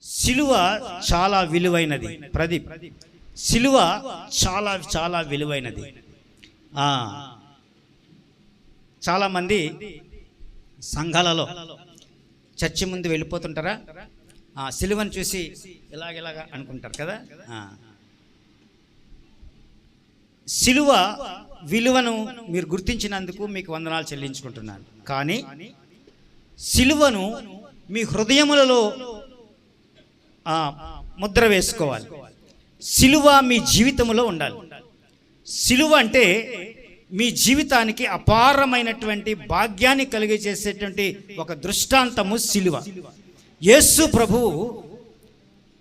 సిలువ చాలా విలువైనది. ప్రదీప్, సిలువ చాలా చాలా విలువైనది. చాలామంది సంఘాలలో చర్చి ముందు వెళ్ళిపోతుంటారా, సిలువను చూసి ఇలాగ అనుకుంటారు కదా. సిలువ విలువను మీరు గుర్తించినందుకు మీకు వందనాలు చెల్లించుకుంటున్నాను. కానీ సిలువను మీ హృదయములలో ముద్ర వేసుకోవాలి. సిలువ మీ జీవితంలో ఉండాలి. సిలువ అంటే మీ జీవితానికి అపారమైనటువంటి భాగ్యాన్ని కలిగజేసేటువంటి ఒక దృష్టాంతము సిలువ. యేసు ప్రభువు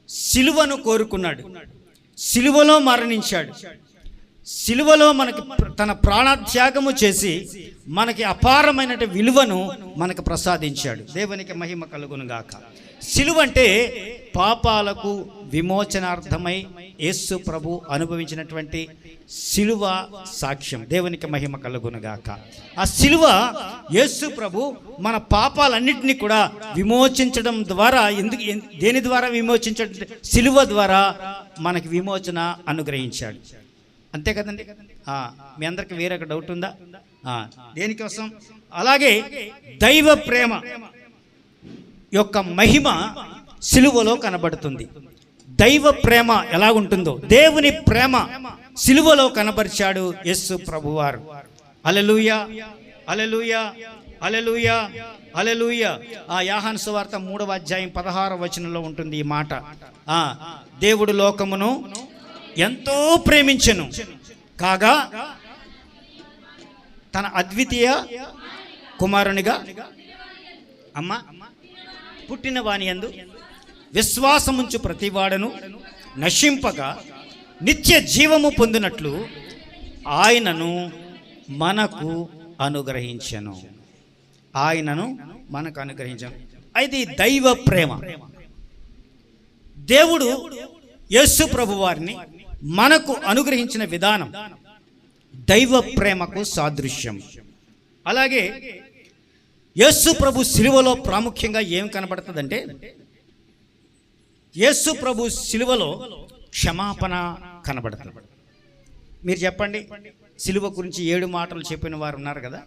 సిలువను కోరుకున్నాడు, సిలువలో మరణించాడు, సిలువలో మనకి తన ప్రాణత్యాగము చేసి మనకి అపారమైన విలువను మనకు ప్రసాదించాడు. దేవునికి మహిమ కలుగును గాక. సిలువ అంటే పాపాలకు విమోచనార్థమై యేసు ప్రభు అనుభవించినటువంటి సిలువ సాక్ష్యం. దేవునికి మహిమ కలుగును గాక. ఆ సిలువ యేసు ప్రభు మన పాపాలన్నింటినీ కూడా విమోచించడం ద్వారా, దేని ద్వారా విమోచించడం? సిలువ ద్వారా మనకి విమోచన అనుగ్రహించాడు. అంతే కదండి. మీ అందరికి వేరొక డౌట్ ఉందా? దేనికోసం? అలాగే దైవ ప్రేమ యొక్క మహిమ సిలువలో కనబడుతుంది. దైవ ప్రేమ ఎలా ఉంటుందో, దేవుని ప్రేమ సిలువలో కనబరిచాడు యేసు ప్రభువారు. హల్లెలూయా, హల్లెలూయా, హల్లెలూయా, హల్లెలూయా. యోహాను సువార్త 3వ అధ్యాయం 16వ వచనంలో ఉంటుంది ఈ మాట. దేవుడు లోకమును ఎంతో ప్రేమించెను కాగా తన అద్వితీయ కుమారునిగా పుట్టిన వాని యందు విశ్వాసముంచు ప్రతివాడను నశింపగా నిత్య జీవము పొందినట్లు ఆయనను మనకు అనుగ్రహించెను. ఆయనను మనకు అనుగ్రహించెను. అయితే దైవ ప్రేమ, దేవుడు యేసు ప్రభు వారిని మనకు అనుగ్రహించిన విధానం దైవ ప్రేమకు సాదృశ్యం. అలాగే యేసు ప్రభు సిలువలో ప్రాముఖ్యంగా ఏం కనబడుతుందంటే, యేసు ప్రభు సిలువలో క్షమాపణ కనబడుతుంది. మీరు చెప్పండి, సిలువ గురించి 7 మాటలు చెప్పిన వారు ఉన్నారు కదా.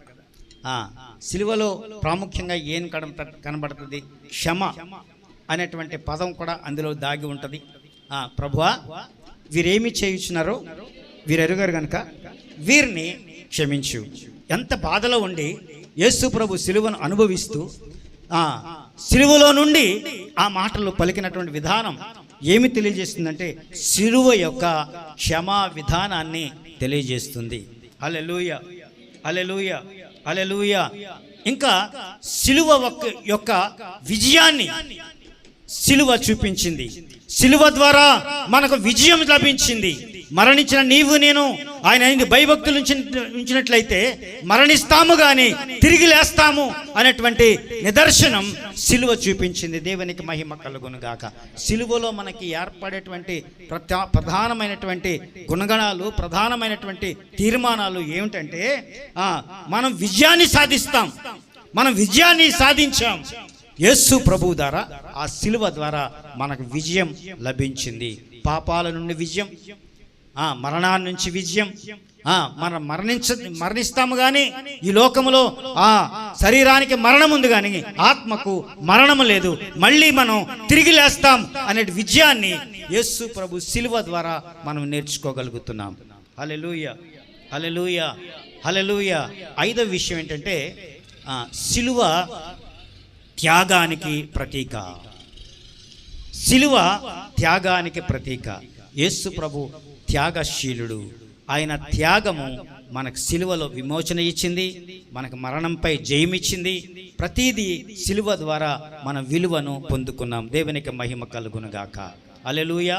సిలువలో ప్రాముఖ్యంగా ఏం కనబడుతుంది? క్షమ అనేటువంటి పదం కూడా అందులో దాగి ఉంటుంది. ప్రభువా, వీరేమి చేయుచున్నారో వీరెరుగారు గనుక వీరిని క్షమించు. ఎంత బాధలో ఉండి యేసు ప్రభు సిలువను అనుభవిస్తూ సిలువలో నుండి ఆ మాటలు పలికినటువంటి విధానం ఏమి తెలియజేస్తుందంటే, సిలువ యొక్క క్షమా విధానాన్ని తెలియజేస్తుంది. హల్లెలూయా, హల్లెలూయా, హల్లెలూయా. ఇంకా సిలువ యొక్క విజయాన్ని సిలువ చూపించింది. సిలువ ద్వారా మనకు విజయం లభించింది. మరణించిన నీవు నేను ఆయన భయభక్తులు ఉంచినట్లయితే మరణిస్తాము కానీ తిరిగి లేస్తాము అనేటువంటి నిదర్శనం సిలువ చూపించింది. దేవునికి మహిమ కలుగును గాక. సిలువలో మనకి ఏర్పడేటువంటి ప్రధానమైనటువంటి గుణగణాలు, ప్రధానమైనటువంటి తీర్మానాలు ఏమిటంటే, మనం విజయాన్ని సాధిస్తాం. మనం విజయాన్ని సాధించాం. యేసు ప్రభువు ద్వారా, ఆ సిలువ ద్వారా మనకు విజయం లభించింది. పాపాల నుండి విజయం, మరణాల నుంచి విజయం. మనం మరణిస్తాము కానీ ఈ లోకములో శరీరానికి మరణం ఉంది కానీ ఆత్మకు మరణము లేదు. మళ్ళీ మనం తిరిగి లేస్తాం అనే విజయాన్ని యేసు ప్రభు సిలువ ద్వారా మనం నేర్చుకోగలుగుతున్నాం. హల్లెలూయా, హల్లెలూయా, హల్లెలూయా. 5వ విషయం ఏంటంటే, సిలువ త్యాగానికి ప్రతీక. సిలువ త్యాగానికి ప్రతీక. యేసు ప్రభు త్యాగశీలుడు. ఆయన త్యాగము మనకు సిలువలో విమోచన ఇచ్చింది, మనకు మరణంపై జయమిచ్చింది. ప్రతిదీ సిలువ ద్వారా మన విలువను పొందుకున్నాం. దేవునికి మహిమ కలుగును గాక. హల్లెలూయా,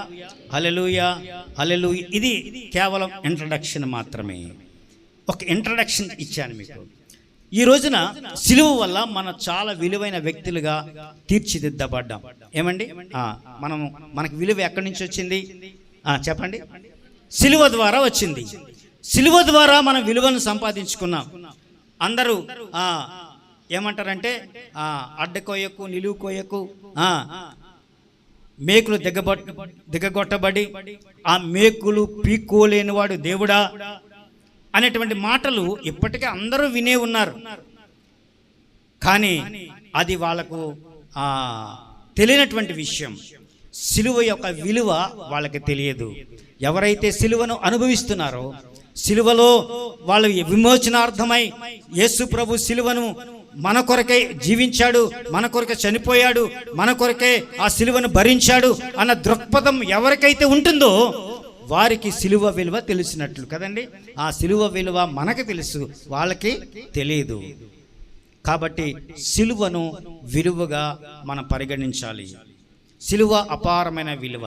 హల్లెలూయా, హల్లెలూయా. ఇది కేవలం ఇంట్రడక్షన్ మాత్రమే. ఒక ఇంట్రడక్షన్ ఇచ్చాను మీకు. ఈ రోజున సిలువ వల్ల మనం చాలా విలువైన వ్యక్తులుగా తీర్చిదిద్దబడ్డాం. ఏమండి? మనకు విలువ ఎక్కడి నుంచి వచ్చింది చెప్పండి? సిలువ ద్వారా వచ్చింది. సిలువ ద్వారా మనం విలువను సంపాదించుకున్నాం. అందరూ ఏమంటారంటే అడ్డకోయకు నిలువు కోయకు మేకులు దిగగొట్టబడి ఆ మేకులు పీక్కోలేనివాడు దేవుడా అనేటువంటి మాటలు ఇప్పటికే అందరూ వినే ఉన్నారు. కానీ అది వాళ్ళకు తెలియనటువంటి విషయం. సిలువ యొక్క విలువ వాళ్ళకి తెలియదు. ఎవరైతే సిలువను అనుభవిస్తున్నారో, సిలువలో వాళ్ళు విమోచనార్థమై యేసు ప్రభు సిలువను మన కొరకై జీవించాడు, మన కొరకే చనిపోయాడు, మన కొరకే ఆ సిలువను భరించాడు అన్న దృక్పథం ఎవరికైతే ఉంటుందో వారికి సిలువ విలువ తెలిసినట్లు కదండి. ఆ సిలువ విలువ మనకు తెలుసు, వాళ్ళకి తెలియదు. కాబట్టి సిలువను విలువగా మనం పరిగణించాలి. సిలువ అపారమైన విలువ.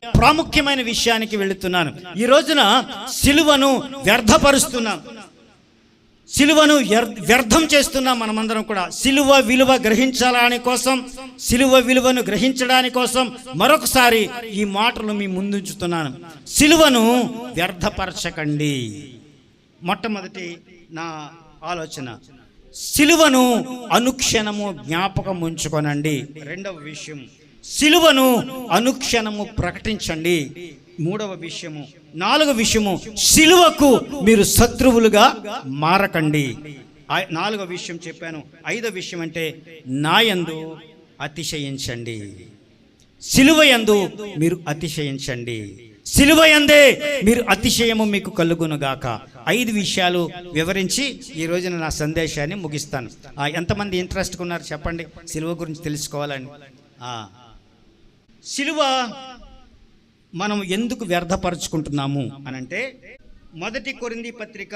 ప్రాముఖ్యమైన విషయానికి వెళుతున్నాను. ఈ రోజున సిలువను వ్యర్థపరుస్తున్నాం, సిలువను వ్యర్థం చేస్తున్నాం. మనమందరం కూడా సిలువ విలువ గ్రహించాలని కోసం, సిలువ విలువను గ్రహించడానికి కోసం మరొకసారి ఈ మాటలు మీ ముందుంచుతున్నాను. సిలువను వ్యర్థపరచకండి. మొట్టమొదటి నా ఆలోచన, సిలువను అనుక్షణము జ్ఞాపకం ఉంచుకోనండి. రెండవ విషయం, సిలువను అనుక్షణము ప్రకటించండి. మూడవ విషయము, నాలుగవ విషయము, సిలువకు మీరు శత్రువులుగా మారకండి. నాలుగవ విషయం చెప్పాను. ఐదవ విషయం అంటే నాయందు అతిశయించండి. సిలువ యందు మీరు అతిశయించండి. సిలువ యందే మీరు అతిశయము మీకు కలుగునుగాక. 5 విషయాలు వివరించి ఈ రోజున నా సందేశాన్ని ముగిస్తాను. ఎంతమంది ఇంట్రెస్ట్గా ఉన్నారు చెప్పండి సిలువ గురించి తెలుసుకోవాలని. సిలువ మనం ఎందుకు వ్యర్థపరుచుకుంటున్నాము అనంటే, 1 కొరింథీ పత్రిక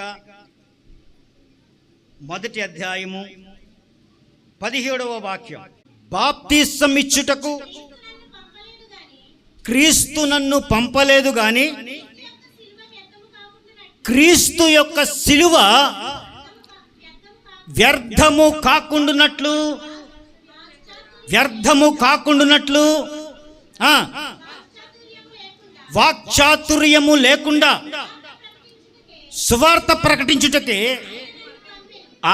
1వ అధ్యాయము 17వ వాక్యం, బాప్తిసం ఇచ్చుటకు క్రీస్తు నన్ను పంపలేదు గాని క్రీస్తు యొక్క సిలువ వ్యర్థము కాకుండునట్లు వాక్చాతుర్యము లేకుండా సువార్త ప్రకటించుటకే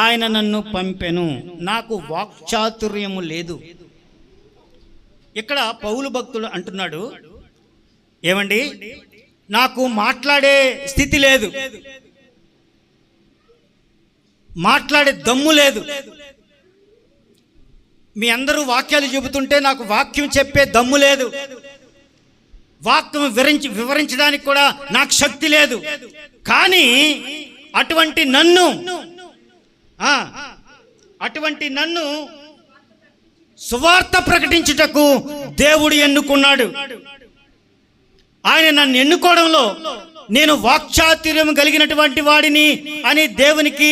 ఆయన నన్ను పంపెను. నాకు వాక్చాతుర్యము లేదు. ఇక్కడ పౌలు భక్తుడు అంటున్నాడు, ఏమండి నాకు మాట్లాడే స్థితి లేదు, మాట్లాడే దమ్ము లేదు. మీ అందరూ వాక్యాలు చెబుతుంటే నాకు వాక్యం చెప్పే దమ్ము లేదు, వాక్యం వివరించడానికి కూడా నాకు శక్తి లేదు. కానీ అటువంటి నన్ను సువార్త ప్రకటించుటకు దేవుడు ఎన్నుకున్నాడు. ఆయన నన్ను ఎన్నుకోవడంలో నేను వాక్చాతుర్యం కలిగినటువంటి వాడిని అని దేవునికి,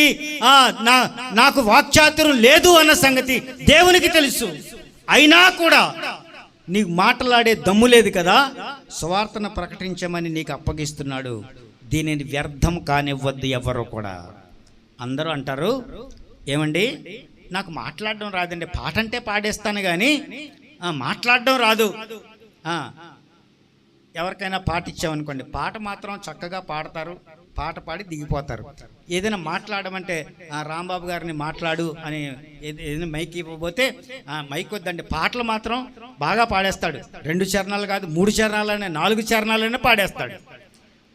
నాకు వాక్చాతుర్యం లేదు అన్న సంగతి దేవునికి తెలుసు. అయినా కూడా నీకు మాట్లాడే దమ్ము లేదు కదా, సువార్తను ప్రకటించమని నీకు అప్పగిస్తున్నాడు. దీనిని వ్యర్థం కానివ్వద్దు ఎవరు కూడా. అందరూ అంటారు, ఏమండి నాకు మాట్లాడడం రాదండి, పాట అంటే పాడేస్తాను కానీ మాట్లాడడం రాదు. ఎవరికైనా పాట ఇచ్చామనుకోండి, పాట మాత్రం చక్కగా పాడతారు, పాట పాడి దిగిపోతారు. ఏదైనా మాట్లాడమంటే రాంబాబు గారిని మాట్లాడు అని ఏదైనా మైక్ ఇవ్వబోతే మైక్ వద్దండి, పాటలు మాత్రం బాగా పాడేస్తాడు. 2 చరణాలు కాదు, 3 చరణాలైనా 4 చరణాలైనా పాడేస్తాడు.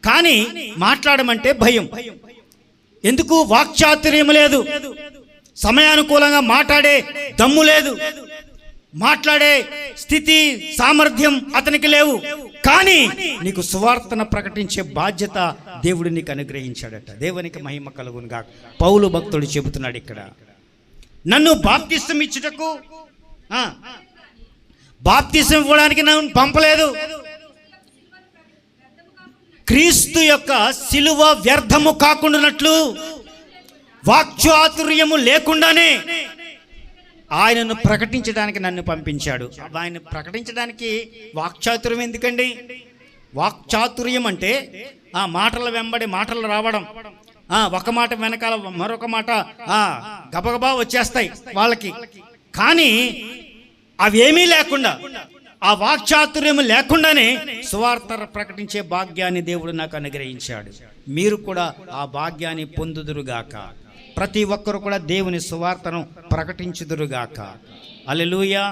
కానీ మాట్లాడమంటే భయం. ఎందుకు? వాక్చాతుర్యం లేదు, సమయానుకూలంగా మాట్లాడే దమ్ము లేదు, మాట్లాడే స్థితి సామర్థ్యం అతనికి లేవు. కానీ నీకు సువార్తను ప్రకటించే బాధ్యత దేవుడు నీకు అనుగ్రహించాడట. దేవునికి మహిమ కలుగునుగా. పౌలు భక్తుడు చెబుతున్నాడు ఇక్కడ, నన్ను బాప్తిసం ఇచ్చుటకు, బాప్తిసం ఇవ్వడానికి నన్ను పంపలేదు. క్రీస్తు యొక్క సిలువ వ్యర్థము కాకుండానట్లు వాక్చాతుర్యము లేకుండానే ఆయనను ప్రకటించడానికి నన్ను పంపించాడు. ఆయన ప్రకటించడానికి వాక్చాతుర్యం ఎందుకండి? వాక్చాతుర్యం అంటే ఆ మాటల వెంబడి మాటలు రావడం, ఒక మాట వెనకాల మరొక మాట గబగబా వచ్చేస్తాయి వాళ్ళకి. కానీ అవేమీ లేకుండా, ఆ వాక్చాతుర్యం లేకుండానే సువార్త ప్రకటించే భాగ్యాన్ని దేవుడు నాకు అనుగ్రహించాడు. మీరు కూడా ఆ భాగ్యాన్ని పొందుదురుగాక. ప్రతి ఒక్కరు కూడా దేవుని సువార్తను ప్రకటించుదురుగాక. హల్లెలూయా,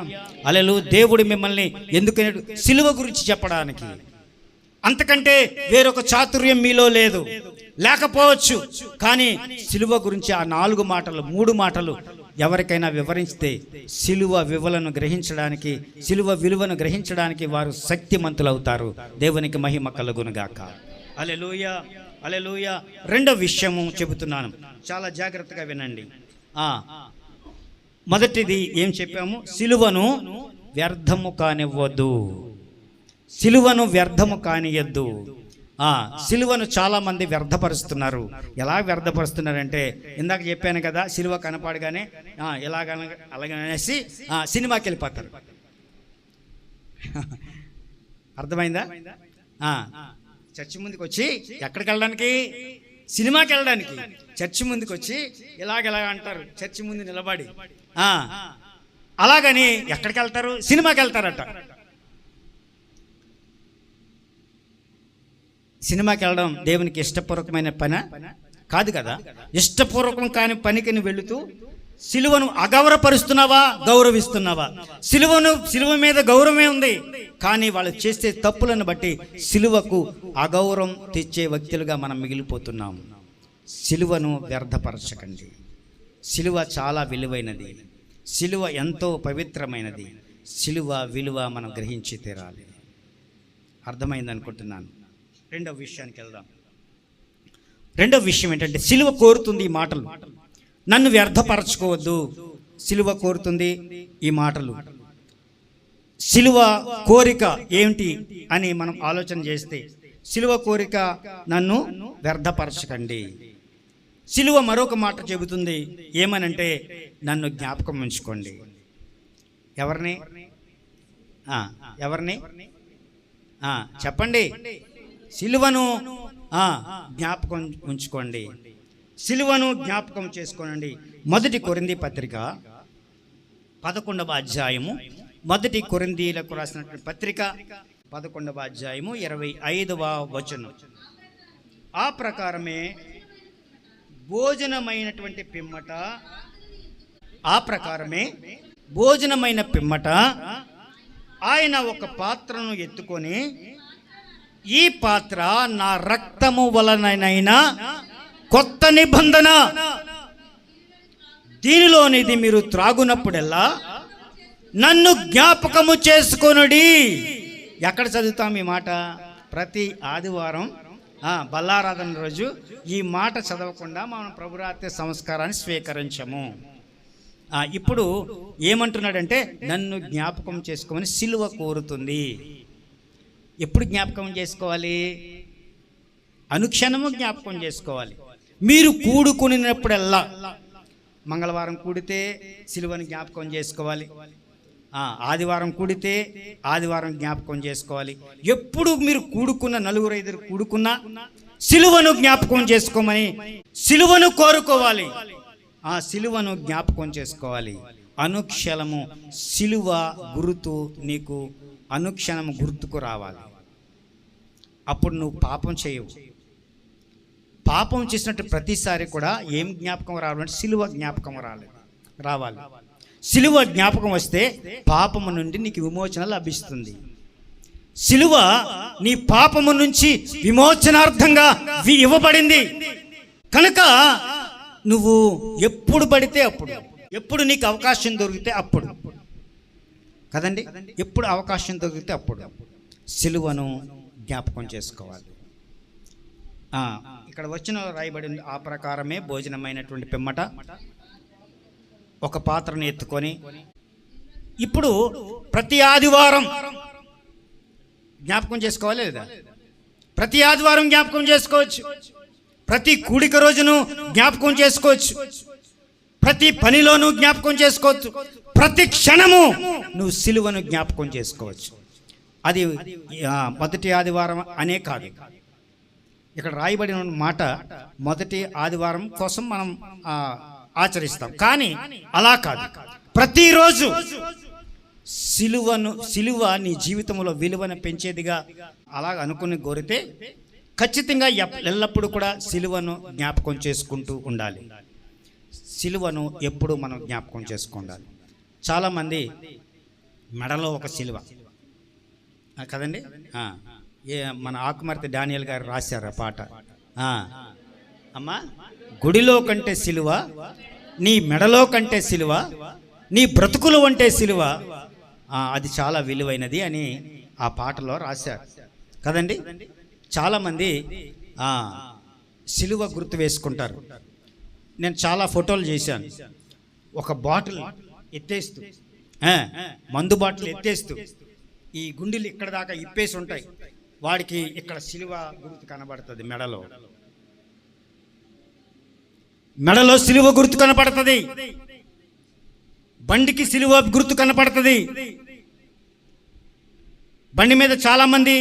హల్లెలూయా. దేవుడు మిమ్మల్ని ఎందుకని సిలువ గురించి చెప్పడానికి, అంతకంటే వేరొక చాతుర్యం మీలో లేదు, లేకపోవచ్చు. కానీ సిలువ గురించి ఆ 4 మాటలు 3 మాటలు ఎవరికైనా వివరిస్తే సిలువ విలువను గ్రహించడానికి వారు శక్తిమంతులు అవుతారు. దేవునికి మహిమ కలుగునుగాక. హల్లెలూయా, హల్లెలూయా. రెండో విషయము చెబుతున్నాను, చాలా జాగ్రత్తగా వినండి. మొదటిది ఏం చెప్పాము? సిలువను వ్యర్థము కానివ్వద్దు, సిలువను వ్యర్థము కానియద్దు. సిలువను చాలా మంది వ్యర్థపరుస్తున్నారు. ఎలా వ్యర్థపరుస్తున్నారంటే, ఇందాక చెప్పాను కదా, సిలువ కనపడగానే అలాగనేసి సినిమాకి వెళ్ళిపోతారు. అర్థమైందా? చర్చి ముందుకు వచ్చి ఎక్కడికి వెళ్ళడానికి? సినిమాకి వెళ్ళడానికి. చర్చి ముందుకు వచ్చి ఇలాగ అంటారు, చర్చి ముందు నిలబడి. అలాగని ఎక్కడికి వెళ్తారు? సినిమాకి వెళ్తారట. సినిమాకి వెళ్ళడం దేవునికి ఇష్టపూర్వకమైన పని కాదు కదా. ఇష్టపూర్వకం కాని పనికి నువ్వు వెళుతూ సిలువను అగౌరవపరుస్తున్నావా, గౌరవిస్తున్నావా? సిలువ మీద గౌరవమే ఉంది, కానీ వాళ్ళు చేసే తప్పులను బట్టి సిలువకు అగౌరవం తెచ్చే వ్యక్తులుగా మనం మిగిలిపోతున్నాం. సిలువను వ్యర్థపరచకండి. సిలువ చాలా విలువైనది, సిలువ ఎంతో పవిత్రమైనది. సిలువ విలువ మనం గ్రహించి తీరాలి. అర్థమైంది అనుకుంటున్నాను. రెండవ విషయానికి వెళ్దాం. రెండవ విషయం ఏంటంటే, సిలువ కోరుతుంది ఈ మాటలు, నన్ను వ్యర్థపరచుకోవద్దు. సిలువ కోరుతుంది ఈ మాటలు. సిలువ కోరిక ఏమిటి అని మనం ఆలోచన చేస్తే, సిలువ కోరిక నన్ను వ్యర్థపరచకండి. సిలువ మరొక మాట చెబుతుంది, ఏమనంటే నన్ను జ్ఞాపకం ఉంచుకోండి. ఎవరిని? ఎవరిని చెప్పండి? సిలువను జ్ఞాపకం ఉంచుకోండి, సిలువను జ్ఞాపకం చేసుకోనండి. 1 కొరింథీ పత్రిక 11వ అధ్యాయము, 1 కొరింథీలకు రాసినటువంటి పత్రిక 11వ అధ్యాయము 25వ వచనం. ఆ ప్రకారమే భోజనమైనటువంటి పిమ్మట, భోజనమైన పిమ్మట ఆయన ఒక పాత్రను ఎత్తుకొని, ఈ పాత్ర నా రక్తము వలనైనా కొత్త నిబంధన, దీనిలోనిది మీరు త్రాగునప్పుడల్లా నన్ను జ్ఞాపకము చేసుకొనుడి. ఎక్కడ చదువుతాం ఈ మాట? ప్రతి ఆదివారం బల్లారాధన రోజు ఈ మాట చదవకుండా మనం ప్రభురాత్రి సంస్కారాన్ని స్వీకరించము. ఇప్పుడు ఏమంటున్నాడంటే, నన్ను జ్ఞాపకం చేసుకోమని సిలువ కోరుతుంది. ఎప్పుడు జ్ఞాపకం చేసుకోవాలి? అనుక్షణము జ్ఞాపకం చేసుకోవాలి. మీరు కూడుకునినప్పుడల్లా, మంగళవారం కూడితే సిలువను జ్ఞాపకం చేసుకోవాలి, ఆదివారం కూడితే ఆదివారం జ్ఞాపకం చేసుకోవాలి. ఎప్పుడు మీరు కూడుకున్న, 4-5 కూడుకున్నా సిలువను జ్ఞాపకం చేసుకోమని సిలువను కోరుకోవాలి. ఆ సిలువను జ్ఞాపకం చేసుకోవాలి. అనుక్షణము సిలువ గుర్తు నీకు అనుక్షణము గుర్తుకు రావాలి. అప్పుడు నువ్వు పాపం చేయవు. పాపం చేసినట్టు ప్రతిసారి కూడా ఏం జ్ఞాపకం రావాలంటే సిలువ జ్ఞాపకం రావాలి. సిలువ జ్ఞాపకం వస్తే పాపము నుండి నీకు విమోచన లభిస్తుంది. సిలువ నీ పాపము నుంచి విమోచనార్థంగా ఇవ్వబడింది కనుక నువ్వు ఎప్పుడు పడితే అప్పుడు, ఎప్పుడు నీకు అవకాశం దొరికితే అప్పుడు కదండి, ఎప్పుడు అవకాశం దొరికితే అప్పుడు సిలువను జ్ఞాపకం చేసుకోవాలి. ఇక్కడ వచ్చిన రాయబడింది, ఆ ప్రకారమే భోజనమైనటువంటి పిమ్మట ఒక పాత్రను ఎత్తుకొని. ఇప్పుడు ప్రతి ఆదివారం జ్ఞాపకం చేసుకోవాలి లేదా? ప్రతి ఆదివారం జ్ఞాపకం చేసుకోవచ్చు, ప్రతి కూడిక రోజును జ్ఞాపకం చేసుకోవచ్చు, ప్రతి పనిలోనూ జ్ఞాపకం చేసుకోవచ్చు, ప్రతి క్షణము నువ్వు సిలువను జ్ఞాపకం చేసుకోవచ్చు. అది మొదటి ఆదివారం అనే కాదు, ఇక్కడ రాయబడిన మాట మొదటి ఆదివారం కోసం మనం ఆచరిస్తాం, కానీ అలా కాదు. ప్రతిరోజు సిలువ నీ జీవితంలో విలువను పెంచేదిగా అలా అనుకుని కోరితే ఖచ్చితంగా ఎల్లప్పుడూ కూడా సిలువను జ్ఞాపకం చేసుకుంటూ ఉండాలి. సిలువను ఎప్పుడు మనం జ్ఞాపకం చేసుకోవాలి. చాలామంది మెడలో ఒక సిలువ కదండి. మన ఆకుమర్తి డానియల్ గారు రాశారు ఆ పాట. అమ్మా, గుడిలో కంటే సిలువ, నీ మెడలో కంటే సిలువ, నీ బ్రతుకులు అంటే సిలువ, అది చాలా విలువైనది అని ఆ పాటలో రాశారు కదండి. చాలామంది సిలువ గుర్తు వేసుకుంటారు. నేను చాలా ఫోటోలు చేశాను. ఒక బాటిల్ ఎత్తేస్తూ, మందు బాటిల్ ఎత్తేస్తూ ఈ గుండెలు ఇక్కడ దాకా ఇప్పేసి ఉంటాయి. వాడికి ఇక్కడ సిలువ గుర్తు కనబడుతుంది. మెడలో సిలువ గుర్తు కనపడుతుంది. బండికి సిలువ గుర్తు కనపడుతుంది. బండి మీద చాలా మంది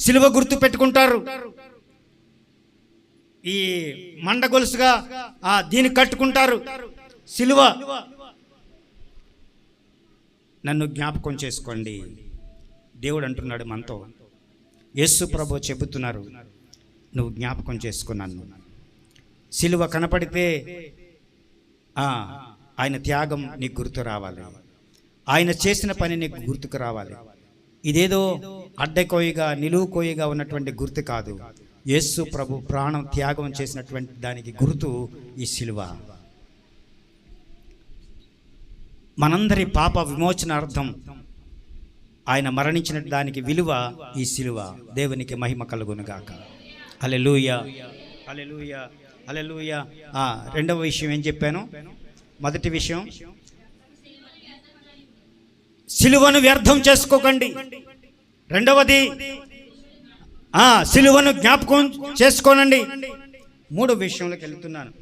సిలువ గుర్తు పెట్టుకుంటారు. ఈ మండ గొలుసుగా దీన్ని కట్టుకుంటారు సిలువ. నన్ను జ్ఞాపకం చేసుకోండి. దేవుడు అంటున్నాడు మనతో, యేసు ప్రభు చెబుతున్నారు, నువ్వు జ్ఞాపకం చేసుకున్నాను. సిలువ కనపడితే ఆయన త్యాగం నీకు గుర్తు రావాలి. ఆయన చేసిన పని నీకు గుర్తుకు రావాలి. ఇదేదో అడ్డకోయిగా నిలువుకోయిగా ఉన్నటువంటి గుర్తు కాదు. యేసు ప్రభు ప్రాణం త్యాగం చేసినటువంటి దానికి గుర్తు ఈ సిలువ. మనందరి పాప విమోచనార్థం ఆయన మరణించిన దానికి విలువ ఈ సిలువ. దేవునికి మహిమ కలుగునుగాక. హల్లెలూయా, హల్లెలూయా, హల్లెలూయా. రెండవ విషయం ఏం చెప్పాను? మొదటి విషయం, సిలువను వ్యర్థం చేసుకోకండి. రెండవది, సిలువను జ్ఞాపకం చేసుకోనండి. మూడో విషయంలోకి వెళ్తున్నాను.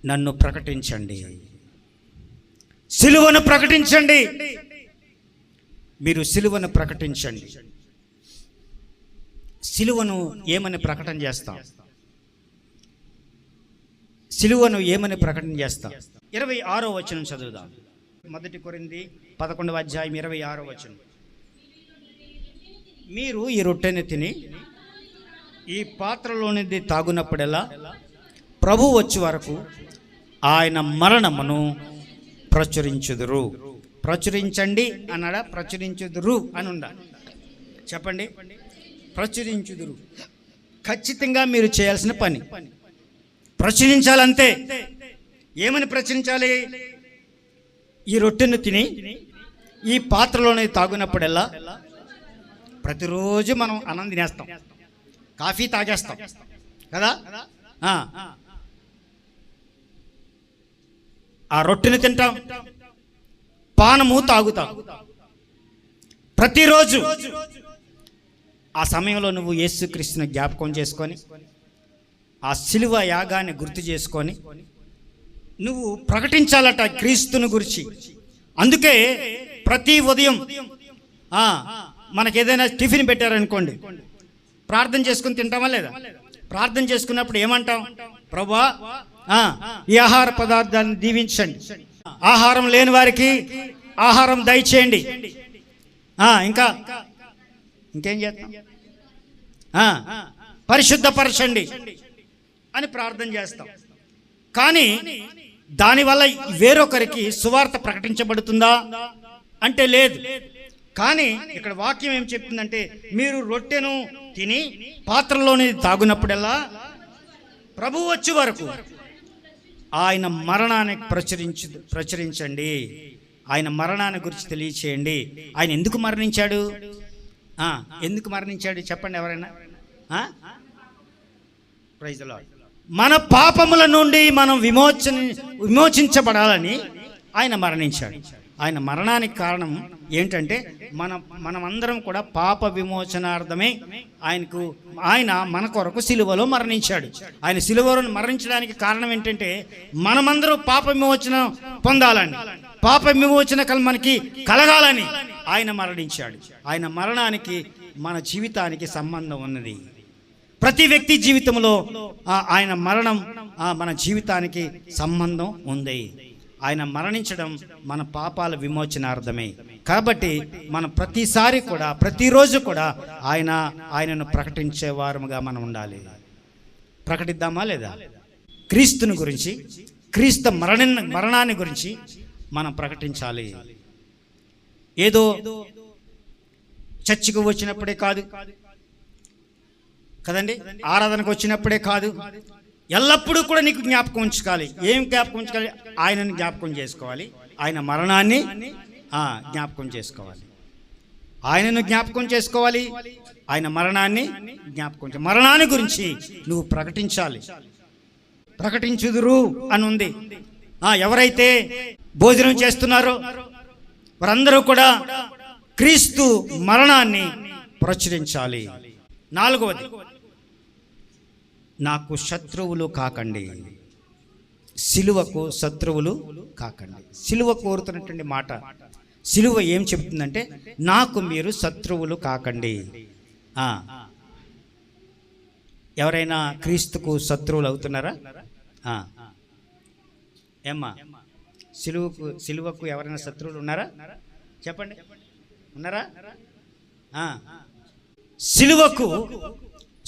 నన్ను ప్రకటించండి. సిలువను ప్రకటించండి. మీరు సిలువను ప్రకటించండి. సిలువను ఏమని ప్రకటన చేస్తాం? సిలువను ఏమని ప్రకటన చేస్తాం? 26వ వచనం చదువుదాం. 1 కొరింథీ 11వ అధ్యాయం 26వ వచనం. మీరు ఈ రొట్టెని తిని ఈ పాత్రలోనిది తాగునప్పుడెల్లా ప్రభు వచ్చే వరకు ఆయన మరణమును ప్రచురించుదురు. ప్రచురించండి అన్నాడా? ప్రచురించుదురు అని ఉండాలి. చెప్పండి, ప్రచురించుదురు. ఖచ్చితంగా మీరు చేయాల్సిన పని ప్రచురించాలంతే. ఏమని ప్రచురించాలి? ఈ రొట్టెను తిని ఈ పాత్రలోనే తాగునప్పుడల్లా, ప్రతిరోజు మనం అన్నం తినేస్తాం, కాఫీ తాగేస్తాం కదా. ఆ రొట్టెను తింటాం, పానము తాగుతాం ప్రతిరోజు. ఆ సమయంలో నువ్వు యేసుక్రీస్తుని జ్ఞాపకం చేసుకొని, ఆ సిలువ యాగాన్ని గుర్తు చేసుకొని నువ్వు ప్రకటించాలట క్రీస్తుని గురించి. అందుకే ప్రతి ఉదయం మనకి ఏదైనా టిఫిన్ పెట్టారనుకోండి, ప్రార్థన చేసుకుని తింటామా లేదా? ప్రార్థన చేసుకున్నప్పుడు ఏమంటాం? ప్రభువా, ఈ ఆహార పదార్థాన్ని దీవించండి, ఆహారం లేని వారికి ఆహారం దయచేయండి, ఇంకేం చేస్తాం? పరిశుద్ధపరచండి అని ప్రార్థన చేస్తాం. కానీ దానివల్ల వేరొకరికి సువార్త ప్రకటించబడుతుందా అంటే లేదు. కానీ ఇక్కడ వాక్యం ఏం చెప్తుందంటే, మీరు రొట్టెను తిని పాత్రలోని తాగునప్పుడల్లా ప్రభు వచ్చే వరకు ఆయన మరణాన్ని ప్రచురించండి. ఆయన మరణాన్ని గురించి తెలియచేయండి. ఆయన ఎందుకు మరణించాడు? ఎందుకు మరణించాడు చెప్పండి ఎవరైనా? Praise the Lord. మన పాపముల నుండి మనం విమోచించబడాలని ఆయన మరణించాడు. ఆయన మరణానికి కారణం ఏంటంటే మనమందరం కూడా పాప విమోచనార్థమే ఆయన మన కొరకు సిలువలో మరణించాడు. ఆయన సిలువలో మరణించడానికి కారణం ఏంటంటే మనమందరం పాప విమోచన పొందాలని, పాప విమోచన మనకి కలగాలని ఆయన మరణించాడు. ఆయన మరణానికి మన జీవితానికి సంబంధం ఉన్నది. ప్రతి వ్యక్తి జీవితంలో ఆయన మరణం మన జీవితానికి సంబంధం ఉంది. ఆయన మరణించడం మన పాపాల విమోచనార్థమే. కాబట్టి మనం ప్రతిసారి కూడా, ప్రతిరోజు కూడా ఆయనను ప్రకటించే వారముగా మనం ఉండాలి. ప్రకటిద్దామా లేదా? క్రీస్తుని గురించి, క్రీస్తు మరణాన్ని గురించి మనం ప్రకటించాలి. ఏదో చర్చికి వచ్చినప్పుడే కాదు కదండి, ఆరాధనకు వచ్చినప్పుడే కాదు, ఎల్లప్పుడూ కూడా నీకు జ్ఞాపకం ఉంచుకోవాలి. ఏం జ్ఞాపకం ఉంచుకోవాలి? ఆయనని జ్ఞాపకం చేసుకోవాలి, ఆయన మరణాన్ని జ్ఞాపకం చేసుకోవాలి, ఆయనను జ్ఞాపకం చేసుకోవాలి, ఆయన మరణాన్ని జ్ఞాపకం, మరణాన్ని గురించి నువ్వు ప్రకటించాలి. ప్రకటించుదురు అని ఉంది. ఎవరైతే భోజనం చేస్తున్నారో వారందరూ కూడా క్రీస్తు మరణాన్ని ప్రచురించాలి. 4వది, నాకు శత్రువులు కాకండి. సిలువకు శత్రువులు కాకండి. సిలువ కోరుతున్నటువంటి మాట, సిలువ ఏం చెబుతుందంటే నాకు మీరు శత్రువులు కాకండి. ఎవరైనా క్రీస్తుకు శత్రువులు అవుతున్నారా? ఏమ్మా, సిలువకు ఎవరైనా శత్రువులు ఉన్నారా? చెప్పండి, ఉన్నారా? సిలువకు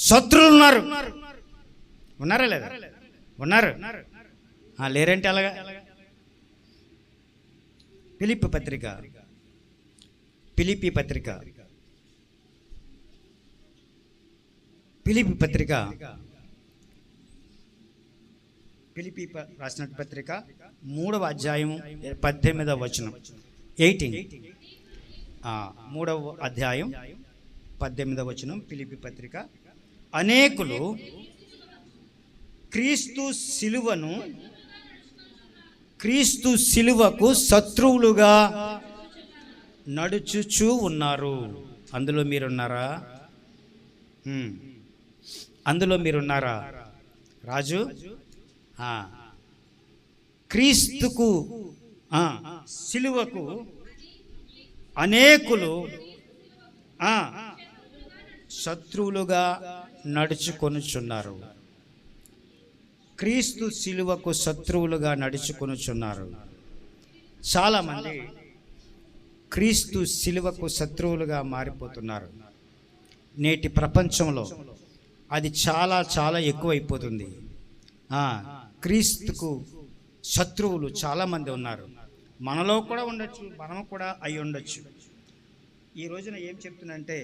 శత్రువులు ఉన్నారు. ఉన్నారా లేదా? ఉన్నారు. లేరంటే అలాగా. ఫిలిప్పీ పత్రిక ఫిలిప్పీ రాసిన పత్రిక 3వ అధ్యాయం 18వ వచనం. 3వ అధ్యాయం 18వ వచనం. ఫిలిప్పీ పత్రిక, అనేకులు క్రీస్తు సిలువకు శత్రువులుగా నడుచుచూ ఉన్నారు. అందులో మీరున్నారా? అందులో మీరున్నారా రాజు? క్రీస్తుకు సిలువకు అనేకులు శత్రువులుగా నడుచుకొనుచున్నారు. క్రీస్తు సిలువకు శత్రువులుగా నడుచుకొనుచున్నారు. చాలామంది క్రీస్తు సిలువకు శత్రువులుగా మారిపోతున్నారు. నేటి ప్రపంచంలో అది చాలా చాలా ఎక్కువైపోతుంది. క్రీస్తుకు శత్రువులు చాలామంది ఉన్నారు. మనలో కూడా ఉండొచ్చు, మనం కూడా అయి ఉండొచ్చు. ఈ రోజున ఏం చెప్తున్నంటే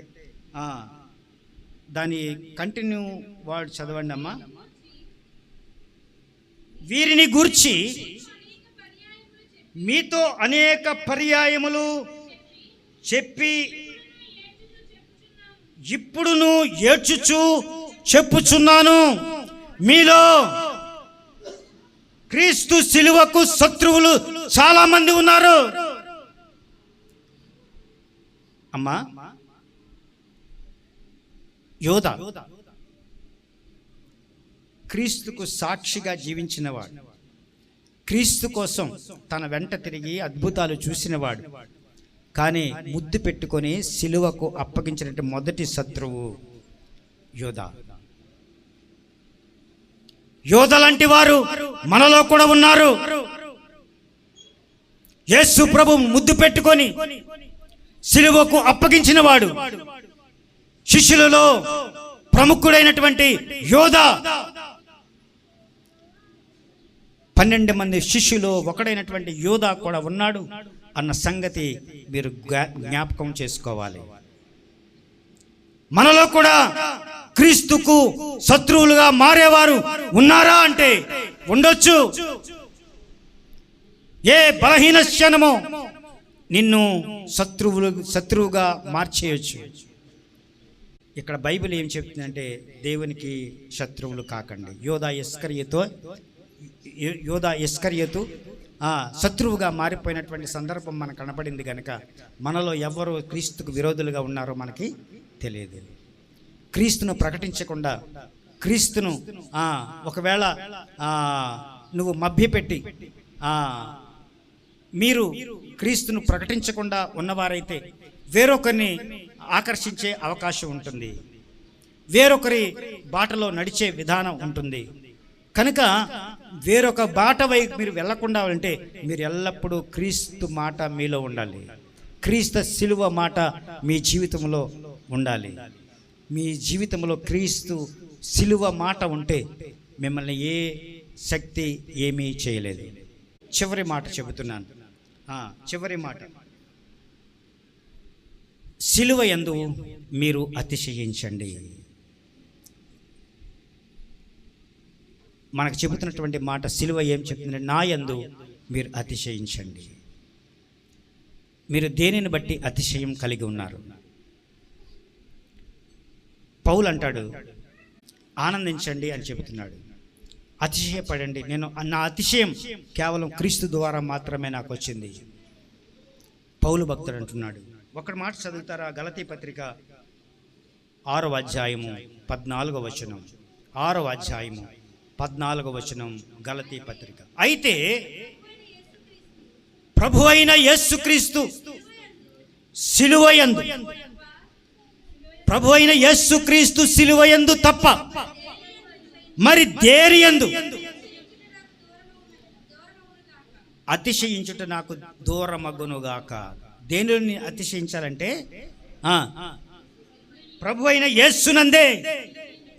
దాని కంటిన్యూ వర్డ్ చదవండి అమ్మా. వీరిని గూర్చి మీతో అనేక పర్యాయములు చెప్పి ఇప్పుడును ఏడ్చుచు చెప్పుచున్నాను, మీలో క్రీస్తు సిలువకు శత్రువులు చాలా మంది ఉన్నారు. అమ్మా, యోధ క్రీస్తుకు సాక్షిగా జీవించినవాడు, క్రీస్తు కోసం తన వెంట తిరిగి అద్భుతాలు చూసినవాడు. కానీ ముద్దు పెట్టుకొని సిలువకు అప్పగించినట్టు మొదటి శత్రువు యోధ. యోధ లాంటి వారు మనలో కూడా ఉన్నారు. యేసు ప్రభు ముద్దు పెట్టుకొని సిలువకు అప్పగించిన వాడు, శిష్యులలో ప్రముఖుడైనటువంటి యోధ. 12 మంది శిష్యులు ఒకడైనటువంటి యోధ కూడా ఉన్నాడు అన్న సంగతి మీరు జ్ఞాపకం చేసుకోవాలి. మనలో కూడా క్రీస్తుకు శత్రువులుగా మారేవారు ఉన్నారా అంటే ఉండొచ్చు. ఏ బలహీన క్షణమో నిన్ను శత్రువుగా మార్చేయచ్చు. ఇక్కడ బైబిల్ ఏం చెప్తుందంటే దేవునికి శత్రువులు కాకండి. యోధా ఇస్కరియోతు శత్రువుగా మారిపోయినటువంటి సందర్భం మనకు కనపడింది కనుక మనలో ఎవరు క్రీస్తుకు విరోధులుగా ఉన్నారో మనకి తెలియదు. క్రీస్తును ప్రకటించకుండా, క్రీస్తును ఒకవేళ నువ్వు మభ్యపెట్టి మీరు క్రీస్తును ప్రకటించకుండా ఉన్నవారైతే వేరొకరిని ఆకర్షించే అవకాశం ఉంటుంది, వేరొకరి బాటలో నడిచే విధానం ఉంటుంది. కనుక వేరొక బాట వైపు మీరు వెళ్లకుండా అంటే మీరు ఎల్లప్పుడూ క్రీస్తు మాట మీలో ఉండాలి, క్రీస్తు సిలువ మాట మీ జీవితంలో ఉండాలి. మీ జీవితంలో క్రీస్తు సిలువ మాట ఉంటే మిమ్మల్ని ఏ శక్తి ఏమీ చేయలేదు. చివరి మాట చెబుతున్నాను, చివరి మాట. సిలువ యందు మీరు అతిశయించండి. మనకు చెబుతున్నటువంటి మాట సిలువ ఏం చెప్తుందంటే, నా యందు మీరు అతిశయించండి. మీరు దేనిని బట్టి అతిశయం కలిగి ఉన్నారు? పౌలు అంటాడు, ఆనందించండి అని చెబుతున్నాడు. అతిశయపడండి. నా అతిశయం కేవలం క్రీస్తు ద్వారా మాత్రమే నాకు వచ్చింది. పౌలు భక్తుడు అంటున్నాడు. ఒకటి మాట చదువుతారా? గలతీ పత్రిక 6వ అధ్యాయము 14వ వచనం. 6వ అధ్యాయము 14వ వచనం గలతీ పత్రిక. అయితే ప్రభు అయిన యేసుక్రీస్తు సిలువయందు, ప్రభు అయిన యేసుక్రీస్తు సిలువయందు తప్ప మరి దేనియందు అతిశయించుట నాకు దూరమగునుగాక. దేనిని అతిశయించాలంటే ప్రభు అయిన యేసునందే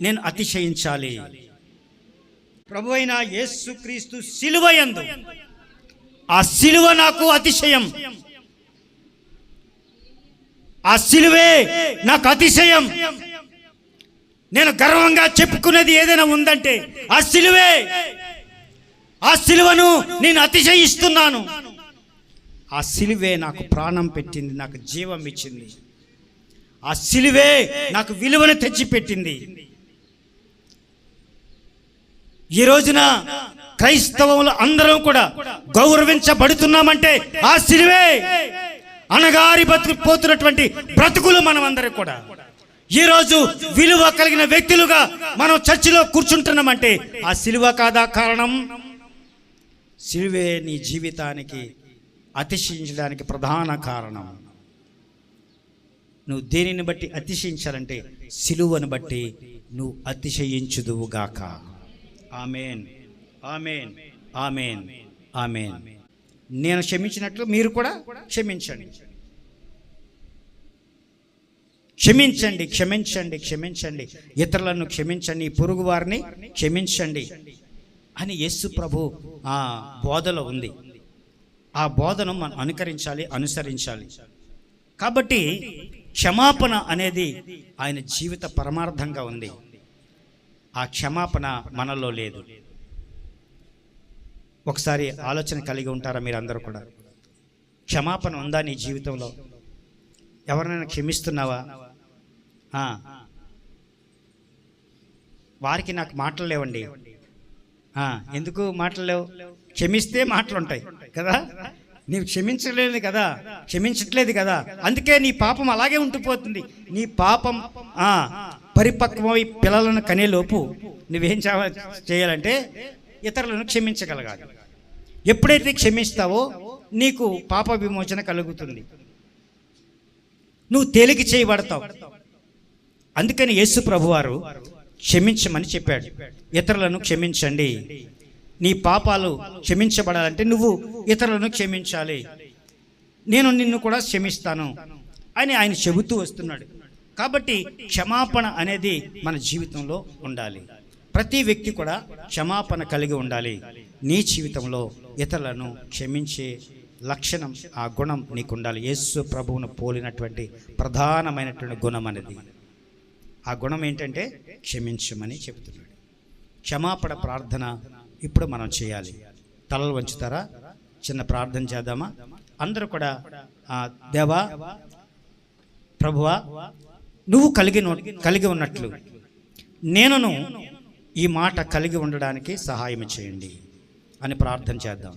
నేను అతిశయించాలి. ప్రభు అయిన యేసుక్రీస్తు సిలువయందు, ఆ సిలువ నాకు అతిశయం. ఆ సిలువే నాకు అతిశయం. నేను గర్వంగా చెప్పుకునేది ఏదైనా ఉందంటే ఆ సిలువే. ఆ సిలువను నేను అతిశయిస్తున్నాను. ఆ సిలువే నాకు ప్రాణం పెట్టింది, నాకు జీవం ఇచ్చింది. ఆ సిలువే నాకు విలువను తెచ్చిపెట్టింది. ఈ రోజున క్రైస్తవులు అందరం కూడా గౌరవించబడుతున్నామంటే ఆ సిలువే. అనగారి పోతున్నటువంటి బ్రతుకులు మనం అందరం కూడా ఈరోజు విలువ కలిగిన వ్యక్తులుగా మనం చర్చిలో కూర్చుంటున్నామంటే ఆ సిలువ కాదా కారణం? సిలువే నీ జీవితానికి అతిశయించడానికి ప్రధాన కారణం. నువ్వు దేనిని బట్టి అతిశయించాలంటే సిలువను బట్టి నువ్వు అతిశయించుదువుగాక. ఆమేన్, ఆమేన్, ఆమేన్, ఆమేన్. నేను క్షమించినట్లు మీరు కూడా క్షమించండి. క్షమించండి, క్షమించండి, క్షమించండి. ఇతరులను క్షమించండి, పొరుగు వారిని క్షమించండి అని యేసు ప్రభు ఆ బోధలో ఉంది. ఆ బోధను మనం అనుకరించాలి, అనుసరించాలి. కాబట్టి క్షమాపణ అనేది ఆయన జీవిత పరమార్థంగా ఉంది. ఆ క్షమాపణ మనలో లేదు. ఒకసారి ఆలోచన కలిగి ఉంటారా మీరందరూ కూడా? క్షమాపణ ఉందా నీ జీవితంలో? ఎవరినైనా క్షమిస్తున్నావా? వారికి నాకు మాటలు లేవండి. ఎందుకు మాటలు లేవు? క్షమిస్తే మాటలు ఉంటాయి కదా. నీవు క్షమించలేదు కదా, క్షమించట్లేదు కదా, అందుకే నీ పాపం అలాగే ఉండిపోతుంది. నీ పాపం పరిపక్వమై పిల్లలను కనేలోపు నువ్వేం చేయాలంటే ఇతరులను క్షమించగలగాలి. ఎప్పుడైతే క్షమిస్తావో నీకు పాప విమోచన కలుగుతుంది, నువ్వు తేలిక చేయబడతావు. అందుకని యేసు ప్రభువారు క్షమించమని చెప్పాడు. ఇతరులను క్షమించండి. నీ పాపాలు క్షమించబడాలంటే నువ్వు ఇతరులను క్షమించాలి. నేను నిన్ను కూడా క్షమిస్తాను అని ఆయన చెబుతూ వస్తున్నాడు. కాబట్టి క్షమాపణ అనేది మన జీవితంలో ఉండాలి. ప్రతి వ్యక్తి కూడా క్షమాపణ కలిగి ఉండాలి. నీ జీవితంలో ఇతరులను క్షమించే లక్షణం, ఆ గుణం నీకు ఉండాలి. యేసు ప్రభువును పోలినటువంటి ప్రధానమైనటువంటి గుణం అనేది. ఆ గుణం ఏంటంటే క్షమించమని చెబుతున్నాడు. క్షమాపణ ప్రార్థన ఇప్పుడు మనం చేయాలి. తలలు వంచుతారా? చిన్న ప్రార్థన చేద్దామా? అందరూ కూడా దేవా, ప్రభువా, నువ్వు కలిగి ఉన్నట్లు నేనును ఈ మాట కలిగి ఉండడానికి సహాయం చేయండి అని ప్రార్థన చేద్దాం.